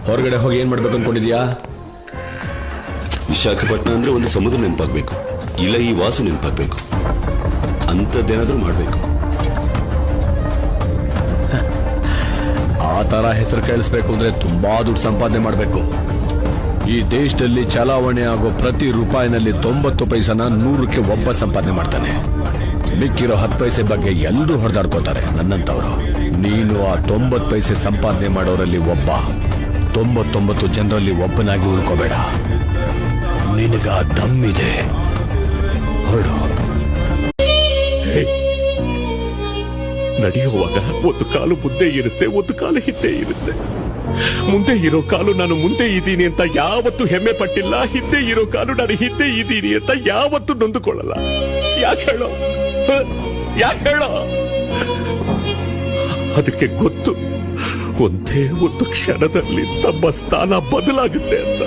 ಹೊರಗಡೆ ಹೋಗಿ ಏನ್ ಮಾಡ್ಬೇಕು ಅನ್ಕೊಂಡಿದ್ಯಾ? ವಿಶಾಖಪಟ್ಟಣ ಅಂದ್ರೆ ಒಂದು ಸಮುದ್ರ ನೆನಪಾಗ್ಬೇಕು, ಇಲ್ಲ ಈ ವಾಸು ನೆನಪಾಗ್ಬೇಕು, ಅಂತದ್ದೇನಾದ್ರೂ ಮಾಡ್ಬೇಕು. ಆ ತರ ಹೆಸರು ಕೇಳಿಸ್ಬೇಕು ಅಂದ್ರೆ ತುಂಬಾ ದುಡ್ಡು ಸಂಪಾದನೆ ಮಾಡ್ಬೇಕು. ಈ ದೇಶದಲ್ಲಿ ಚಲಾವಣೆ ಆಗೋ ಪ್ರತಿ ರೂಪಾಯಿನಲ್ಲಿ 90 ಪೈಸನ 100ಕ್ಕೆ ಒಬ್ಬ ಸಂಪಾದನೆ ಮಾಡ್ತಾನೆ. ಮಿಕ್ಕಿರೋ 10 ಪೈಸೆ ಬಗ್ಗೆ ಎಲ್ಲರೂ ಹೊಡೆದಾಡ್ಕೋತಾರೆ ನನ್ನಂತವ್ರು. ನೀನು ಆ 90 ಪೈಸೆ ಸಂಪಾದನೆ ಮಾಡೋರಲ್ಲಿ ಒಬ್ಬ, 99 ಜನರಲ್ಲಿ ಒಬ್ಬನಾಗಿ ಉಳ್ಕೋಬೇಡ. ನಿನಗ ದಮ್ಮಿದೆ, ಹೊರಡು. ನಡೆಯುವಾಗ ಒಂದು ಕಾಲು ಮುಂದೆ ಇರುತ್ತೆ, ಒಂದು ಕಾಲು ಹಿಂದೆ ಇರುತ್ತೆ. ಮುಂದೆ ಇರೋ ಕಾಲು ನಾನು ಮುಂದೆ ಇದ್ದೀನಿ ಅಂತ ಯಾವತ್ತೂ ಹೆಮ್ಮೆ ಪಟ್ಟಿಲ್ಲ, ಹಿಂದೆ ಇರೋ ಕಾಲು ನಾನು ಹಿಂದೆ ಇದ್ದೀನಿ ಅಂತ ಯಾವತ್ತೂ ನೊಂದುಕೊಳ್ಳಲ್ಲ. ಯಾಕೆ ಹೇಳೋ? ಅದಕ್ಕೆ ಗೊತ್ತು, ಒಂದೇ ಒಂದು ಕ್ಷಣದಲ್ಲಿ ತಮ್ಮ ಸ್ಥಾನ ಬದಲಾಗುತ್ತೆ ಅಂತ.